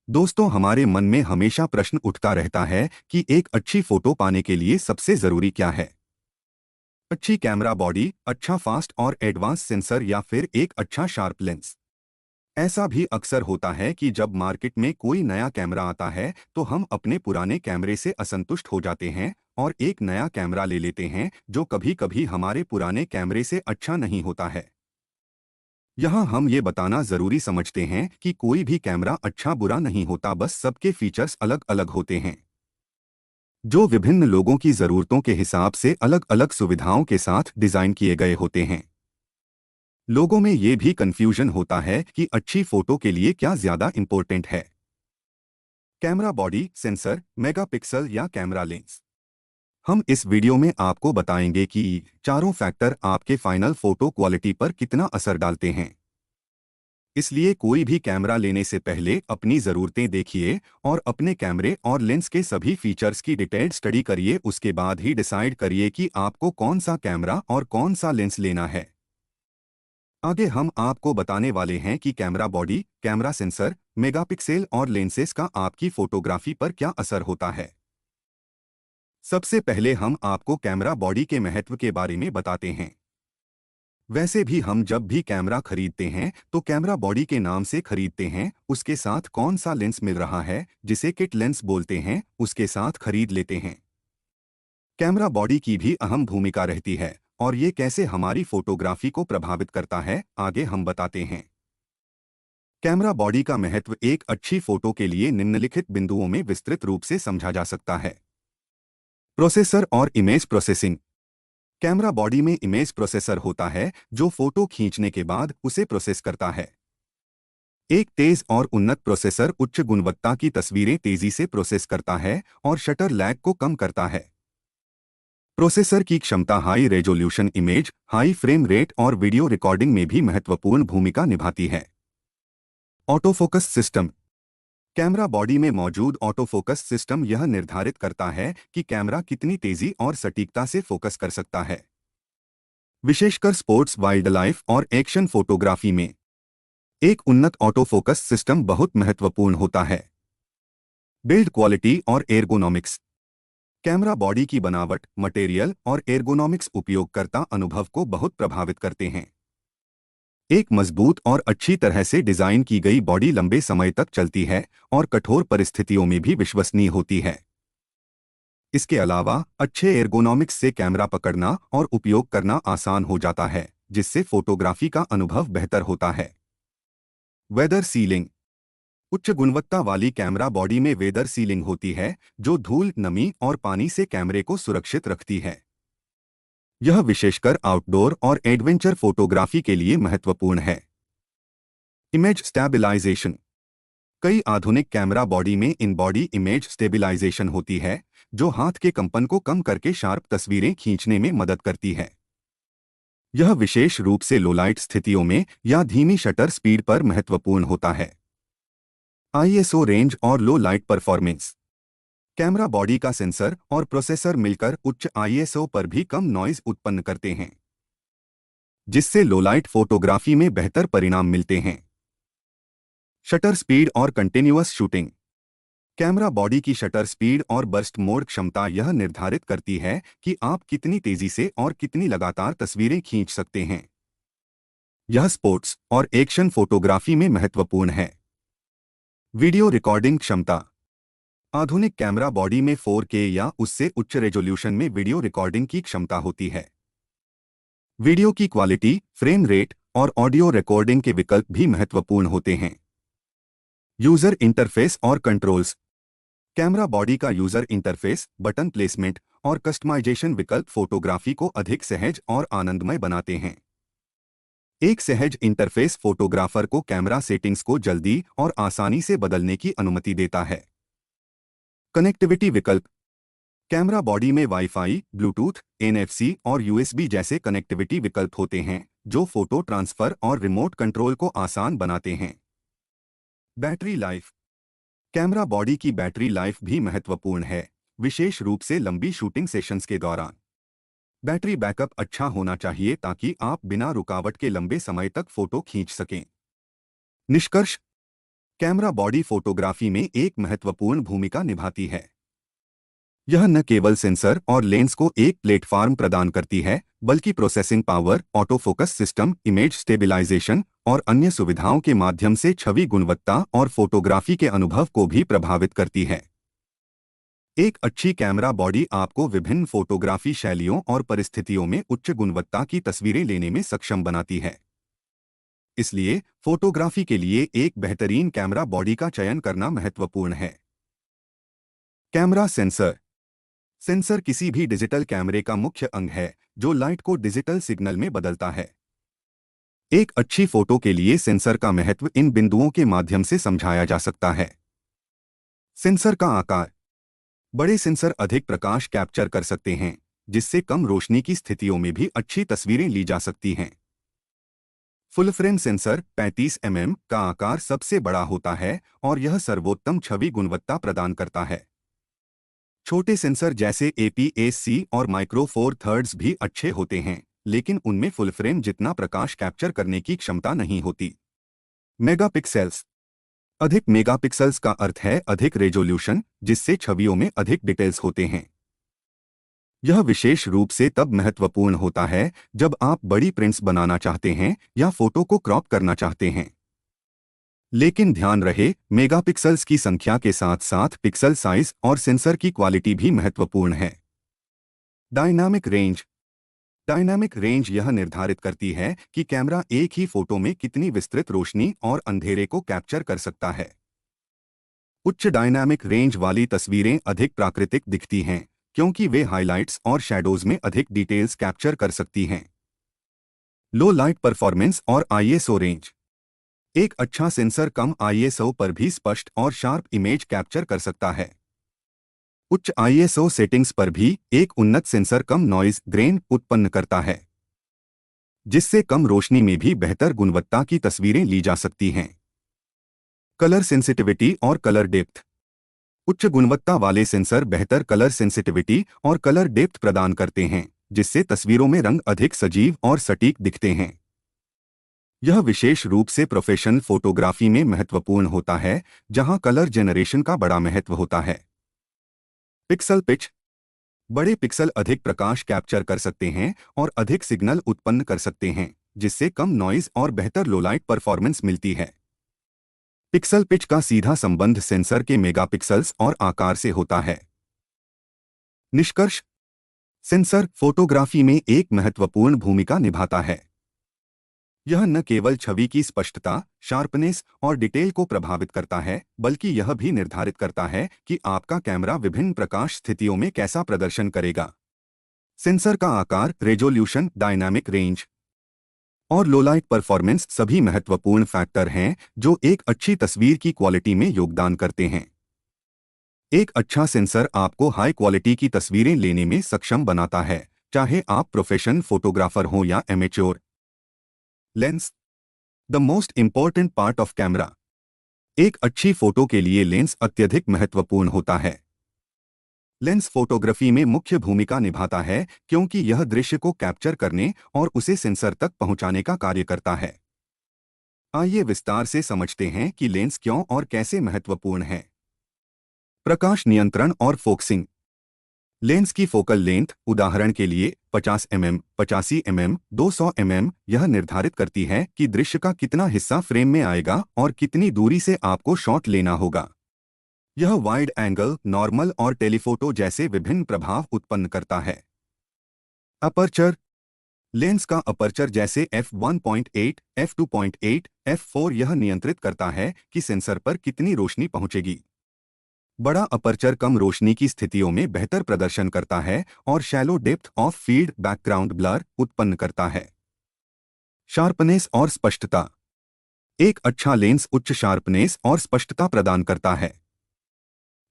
दोस्तों, हमारे मन में हमेशा प्रश्न उठता रहता है कि एक अच्छी फोटो पाने के लिए सबसे जरूरी क्या है। अच्छी कैमरा बॉडी, अच्छा फास्ट और एडवांस सेंसर या फिर एक अच्छा शार्प लेंस। ऐसा भी अक्सर होता है कि जब मार्केट में कोई नया कैमरा आता है तो हम अपने पुराने कैमरे से असंतुष्ट हो जाते हैं और एक नया कैमरा ले लेते हैं जो कभी कभी हमारे पुराने कैमरे से अच्छा नहीं होता है। यहाँ हम ये बताना जरूरी समझते हैं कि कोई भी कैमरा अच्छा बुरा नहीं होता, बस सबके फीचर्स अलग अलग होते हैं जो विभिन्न लोगों की ज़रूरतों के हिसाब से अलग अलग सुविधाओं के साथ डिज़ाइन किए गए होते हैं। लोगों में ये भी कन्फ्यूजन होता है कि अच्छी फोटो के लिए क्या ज़्यादा इम्पोर्टेंट है, कैमरा बॉडी, सेंसर, मेगापिक्सल या कैमरा लेंस। हम इस वीडियो में आपको बताएंगे कि चारों फैक्टर आपके फाइनल फोटो क्वालिटी पर कितना असर डालते हैं। इसलिए कोई भी कैमरा लेने से पहले अपनी ज़रूरतें देखिए और अपने कैमरे और लेंस के सभी फीचर्स की डिटेल्ड स्टडी करिए। उसके बाद ही डिसाइड करिए कि आपको कौन सा कैमरा और कौन सा लेंस लेना है। आगे हम आपको बताने वाले हैं कि camera body, camera sensor, megapixel और लेंसेस का आपकी फोटोग्राफी पर क्या असर होता है। सबसे पहले हम आपको कैमरा बॉडी के महत्व के बारे में बताते हैं। वैसे भी हम जब भी कैमरा खरीदते हैं तो कैमरा बॉडी के नाम से खरीदते हैं, उसके साथ कौन सा लेंस मिल रहा है जिसे किट लेंस बोलते हैं उसके साथ खरीद लेते हैं। कैमरा बॉडी की भी अहम भूमिका रहती है और ये कैसे हमारी फोटोग्राफी को प्रभावित करता है आगे हम बताते हैं। कैमरा बॉडी का महत्व एक अच्छी फोटो के लिए निम्नलिखित बिंदुओं में विस्तृत रूप से समझा जा सकता है। प्रोसेसर और इमेज प्रोसेसिंग। कैमरा बॉडी में इमेज प्रोसेसर होता है जो फोटो खींचने के बाद उसे प्रोसेस करता है। एक तेज और उन्नत प्रोसेसर उच्च गुणवत्ता की तस्वीरें तेजी से प्रोसेस करता है और शटर लैग को कम करता है। प्रोसेसर की क्षमता high resolution image, high frame rate और वीडियो रिकॉर्डिंग में भी महत्वपूर्ण भूमिका निभाती है। Autofocus system. कैमरा बॉडी में मौजूद ऑटोफोकस सिस्टम यह निर्धारित करता है कि कैमरा कितनी तेजी और सटीकता से फोकस कर सकता है, विशेषकर स्पोर्ट्स, वाइल्ड लाइफ और एक्शन फोटोग्राफी में एक उन्नत ऑटोफोकस सिस्टम बहुत महत्वपूर्ण होता है। बिल्ड क्वालिटी और एर्गोनॉमिक्स। कैमरा बॉडी की बनावट, मटेरियल और एर्गोनॉमिक्स उपयोगकर्ता अनुभव को बहुत प्रभावित करते हैं। एक मजबूत और अच्छी तरह से डिजाइन की गई बॉडी लंबे समय तक चलती है और कठोर परिस्थितियों में भी विश्वसनीय होती है। इसके अलावा अच्छे एर्गोनॉमिक्स से कैमरा पकड़ना और उपयोग करना आसान हो जाता है, जिससे फोटोग्राफी का अनुभव बेहतर होता है। Weather sealing. उच्च गुणवत्ता वाली कैमरा बॉडी में वेदर सीलिंग होती है जो धूल, नमी और पानी से कैमरे को सुरक्षित रखती है। यह विशेषकर आउटडोर और एडवेंचर फोटोग्राफी के लिए महत्वपूर्ण है। Image stabilization. कई आधुनिक कैमरा बॉडी में इन बॉडी इमेज स्टेबलाइजेशन होती है जो हाथ के कंपन को कम करके शार्प तस्वीरें खींचने में मदद करती है। यह विशेष रूप से लोलाइट स्थितियों में या धीमी शटर स्पीड पर महत्वपूर्ण होता है। आईएसओ रेंज और लो लाइट परफॉर्मेंस। कैमरा बॉडी का सेंसर और प्रोसेसर मिलकर उच्च आईएसओ पर भी कम नॉइज उत्पन्न करते हैं, जिससे लोलाइट फोटोग्राफी में बेहतर परिणाम मिलते हैं। शटर स्पीड और कंटिन्यूअस शूटिंग। कैमरा बॉडी की शटर स्पीड और बर्स्ट मोड क्षमता यह निर्धारित करती है कि आप कितनी तेजी से और कितनी लगातार तस्वीरें खींच सकते हैं। यह स्पोर्ट्स और एक्शन फोटोग्राफी में महत्वपूर्ण है। वीडियो रिकॉर्डिंग क्षमता। आधुनिक कैमरा बॉडी में 4K या उससे उच्च रेजोल्यूशन में वीडियो रिकॉर्डिंग की क्षमता होती है। वीडियो की क्वालिटी, फ्रेम रेट और ऑडियो रिकॉर्डिंग के विकल्प भी महत्वपूर्ण होते हैं। यूजर इंटरफेस और कंट्रोल्स। कैमरा बॉडी का यूजर इंटरफेस, बटन प्लेसमेंट और कस्टमाइजेशन विकल्प फोटोग्राफी को अधिक सहज और आनंदमय बनाते हैं। एक सहज इंटरफेस फोटोग्राफर को कैमरा सेटिंग्स को जल्दी और आसानी से बदलने की अनुमति देता है। कनेक्टिविटी विकल्प। कैमरा बॉडी में वाईफाई, ब्लूटूथ, एनएफसी और यूएसबी जैसे कनेक्टिविटी विकल्प होते हैं जो फोटो ट्रांसफर और रिमोट कंट्रोल को आसान बनाते हैं। Battery life. कैमरा बॉडी की बैटरी लाइफ भी महत्वपूर्ण है, विशेष रूप से लंबी शूटिंग सेशंस के दौरान। बैटरी बैकअप अच्छा होना चाहिए ताकि आप बिना रुकावट के लंबे समय तक फोटो खींच सकें। निष्कर्ष। कैमरा बॉडी फोटोग्राफी में एक महत्वपूर्ण भूमिका निभाती है। यह न केवल सेंसर और लेंस को एक प्लेटफॉर्म प्रदान करती है, बल्कि processing power, auto focus system, image stabilisation और अन्य सुविधाओं के माध्यम से छवि गुणवत्ता और फोटोग्राफी के अनुभव को भी प्रभावित करती है। एक अच्छी कैमरा बॉडी आपको विभिन्न फोटोग्राफी शैलियों और परिस्थितियों में उच्च गुणवत्ता की तस्वीरें लेने में सक्षम बनाती है। इसलिए फोटोग्राफी के लिए एक बेहतरीन कैमरा बॉडी का चयन करना महत्वपूर्ण है। Camera sensor. सेंसर किसी भी डिजिटल कैमरे का मुख्य अंग है, जो लाइट को डिजिटल सिग्नल में बदलता है। एक अच्छी फोटो के लिए सेंसर का महत्व इन बिंदुओं के माध्यम से समझाया जा सकता है। सेंसर का आकार। बड़े सेंसर अधिक प्रकाश कैप्चर कर सकते हैं, जिससे कम रोशनी की स्थितियों में भी अच्छी तस्वीरें ली जा सकती हैं। फुल फ्रेम सेंसर 35 mm का आकार सबसे बड़ा होता है और यह सर्वोत्तम छवि गुणवत्ता प्रदान करता है। छोटे सेंसर जैसे APS-C और माइक्रो फोर थर्ड्स भी अच्छे होते हैं, लेकिन उनमें फुल फ्रेम जितना प्रकाश कैप्चर करने की क्षमता नहीं होती। मेगापिक्सेल्स। अधिक मेगापिक्सेल्स का अर्थ है अधिक रेजोल्यूशन, जिससे छवियों में अधिक डिटेल्स होते हैं। यह विशेष रूप से तब महत्वपूर्ण होता है जब आप बड़ी प्रिंट्स बनाना चाहते हैं या फोटो को क्रॉप करना चाहते हैं। लेकिन ध्यान रहे, मेगापिक्सेल्स की संख्या के साथ साथ पिक्सल साइज और सेंसर की क्वालिटी भी महत्वपूर्ण है। Dynamic range. डायनामिक रेंज यह निर्धारित करती है कि कैमरा एक ही फोटो में कितनी विस्तृत रोशनी और अंधेरे को कैप्चर कर सकता है। उच्च डायनामिक रेंज वाली तस्वीरें अधिक प्राकृतिक दिखती हैं, क्योंकि वे हाइलाइट्स और शैडोज में अधिक डिटेल्स कैप्चर कर सकती हैं। लो लाइट परफॉर्मेंस और ISO रेंज। एक अच्छा सेंसर कम ISO पर भी स्पष्ट और शार्प इमेज कैप्चर कर सकता है। उच्च ISO सेटिंग्स पर भी एक उन्नत सेंसर कम नॉइज ग्रेन उत्पन्न करता है, जिससे कम रोशनी में भी बेहतर गुणवत्ता की तस्वीरें ली जा सकती हैं। कलर सेंसिटिविटी और कलर डेप्थ। उच्च गुणवत्ता वाले सेंसर बेहतर कलर सेंसिटिविटी और कलर डेप्थ प्रदान करते हैं, जिससे तस्वीरों में रंग अधिक सजीव और सटीक दिखते हैं। यह विशेष रूप से प्रोफेशनल फोटोग्राफी में महत्वपूर्ण होता है, जहां कलर जनरेशन का बड़ा महत्व होता है। Pixel pitch. बड़े पिक्सल अधिक प्रकाश कैप्चर कर सकते हैं और अधिक सिग्नल उत्पन्न कर सकते हैं, जिससे कम नॉइज और बेहतर लो लाइट परफॉर्मेंस मिलती है। पिक्सल पिच का सीधा संबंध सेंसर के मेगापिक्सेल्स और आकार से होता है। निष्कर्ष। सेंसर फोटोग्राफी में एक महत्वपूर्ण भूमिका निभाता है। यह न केवल छवि की स्पष्टता, शार्पनेस और डिटेल को प्रभावित करता है, बल्कि यह भी निर्धारित करता है कि आपका कैमरा विभिन्न प्रकाश स्थितियों में कैसा प्रदर्शन करेगा। सेंसर का आकार, रेजोल्यूशन, डायनामिक रेंज और लो लाइट परफॉर्मेंस सभी महत्वपूर्ण फैक्टर हैं जो एक अच्छी तस्वीर की क्वालिटी में योगदान करते हैं। एक अच्छा सेंसर आपको हाई क्वालिटी की तस्वीरें लेने में सक्षम बनाता है, चाहे आप प्रोफेशनल फोटोग्राफर हों या amateur. Lens. The most important part of camera. एक अच्छी फोटो के लिए लेंस अत्यधिक महत्वपूर्ण होता है। लेंस फोटोग्राफी में मुख्य भूमिका निभाता है, क्योंकि यह दृश्य को कैप्चर करने और उसे सेंसर तक पहुंचाने का कार्य करता है। आइए विस्तार से समझते हैं कि लेंस क्यों और कैसे महत्वपूर्ण है। प्रकाश नियंत्रण और फोकसिंग। लेंस की फोकल लेंथ, उदाहरण के लिए 50 mm, 85 mm, 200 mm, यह निर्धारित करती है कि दृश्य का कितना हिस्सा फ्रेम में आएगा और कितनी दूरी से आपको शॉट लेना होगा। यह वाइड एंगल, नॉर्मल और टेलीफोटो जैसे विभिन्न प्रभाव उत्पन्न करता है। अपर्चर। लेंस का अपर्चर जैसे f1.8, f2.8, f4 यह नियंत्रित करता है कि सेंसर पर कितनी रोशनी पहुंचेगी। बड़ा अपर्चर कम रोशनी की स्थितियों में बेहतर प्रदर्शन करता है और shallow depth of field background blur उत्पन्न करता है। शार्पनेस और स्पष्टता। एक अच्छा लेंस उच्च शार्पनेस और स्पष्टता प्रदान करता है।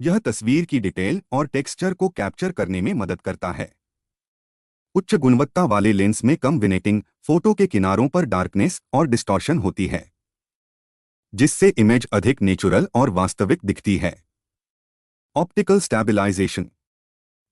यह तस्वीर की डिटेल और टेक्सचर को कैप्चर करने में मदद करता है। उच्च गुणवत्ता वाले लेंस में कम विनेटिंग, फोटो के किनारों पर डार्कनेस और डिस्टॉर्शन होती है, जिससे इमेज अधिक नेचुरल और वास्तविक दिखती है। Optical stabilization.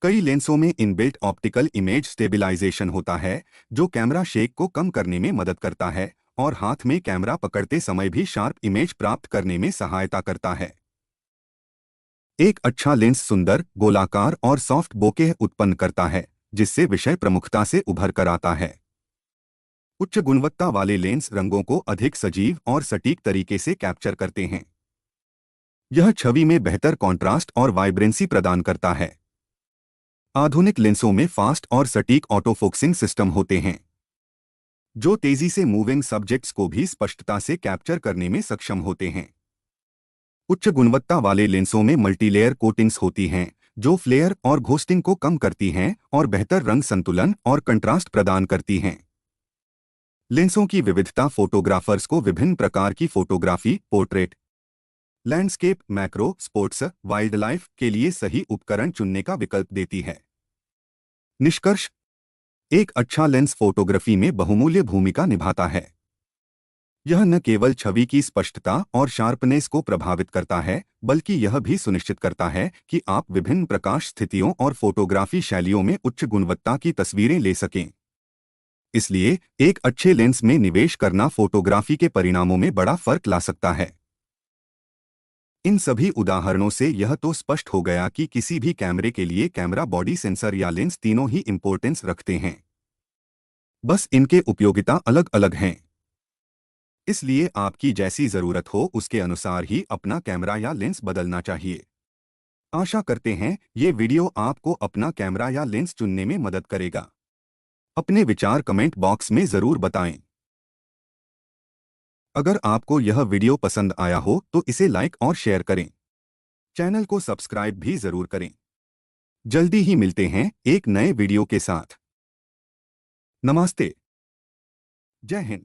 कई लेंसों में इनबिल्ट ऑप्टिकल इमेज स्टेबलाइजेशन होता है, जो कैमरा शेक को कम करने में मदद करता है और हाथ में कैमरा पकड़ते समय भी शार्प इमेज प्राप्त करने में सहायता करता है। एक अच्छा लेंस सुंदर, गोलाकार और सॉफ्ट बोकेह उत्पन्न करता है, जिससे विषय प्रमुखता से उभर कर आता है। उच्च गुणवत्ता वाले लेंस रंगों को अधिक सजीव और सटीक तरीके से कैप्चर करते हैं। यह छवि में बेहतर कॉन्ट्रास्ट और वाइब्रेंसी प्रदान करता है। आधुनिक लेंसों में फास्ट और सटीक ऑटो फोकसिंग सिस्टम होते हैं, जो तेजी से मूविंग सब्जेक्ट्स को भी स्पष्टता से कैप्चर करने में सक्षम होते हैं। उच्च गुणवत्ता वाले लेंसों में मल्टीलेयर कोटिंग्स होती हैं, जो फ्लेयर और घोस्टिंग को कम करती हैं और बेहतर रंग संतुलन और कंट्रास्ट प्रदान करती हैं। लेंसों की विविधता फोटोग्राफर्स को विभिन्न प्रकार की photography, portrait, landscape, macro, sports, wild life के लिए सही उपकरण चुनने का विकल्प देती है। निष्कर्ष: एक अच्छा लेंस फोटोग्राफी में बहुमूल्य भूमिका निभाता है। यह न केवल छवि की स्पष्टता और शार्पनेस को प्रभावित करता है, बल्कि यह भी सुनिश्चित करता है कि आप विभिन्न प्रकाश स्थितियों और फोटोग्राफी शैलियों में उच्च गुणवत्ता की तस्वीरें ले सकें। इसलिए एक अच्छे लेंस में निवेश करना फोटोग्राफी के परिणामों में बड़ा फर्क ला सकता है। इन सभी उदाहरणों से यह तो स्पष्ट हो गया कि किसी भी कैमरे के लिए कैमरा बॉडी, सेंसर या लेंस तीनों ही इंपॉर्टेंस रखते हैं। बस इनके उपयोगिता अलग अलग हैं। इसलिए आपकी जैसी जरूरत हो उसके अनुसार ही अपना कैमरा या लेंस बदलना चाहिए। आशा करते हैं ये वीडियो आपको अपना कैमरा या लेंस चुनने में मदद करेगा। अपने विचार कमेंट बॉक्स में जरूर बताएं। अगर आपको यह वीडियो पसंद आया हो तो इसे लाइक और शेयर करें। चैनल को सब्सक्राइब भी जरूर करें। जल्दी ही मिलते हैं एक नए वीडियो के साथ। नमस्ते। जय हिंद।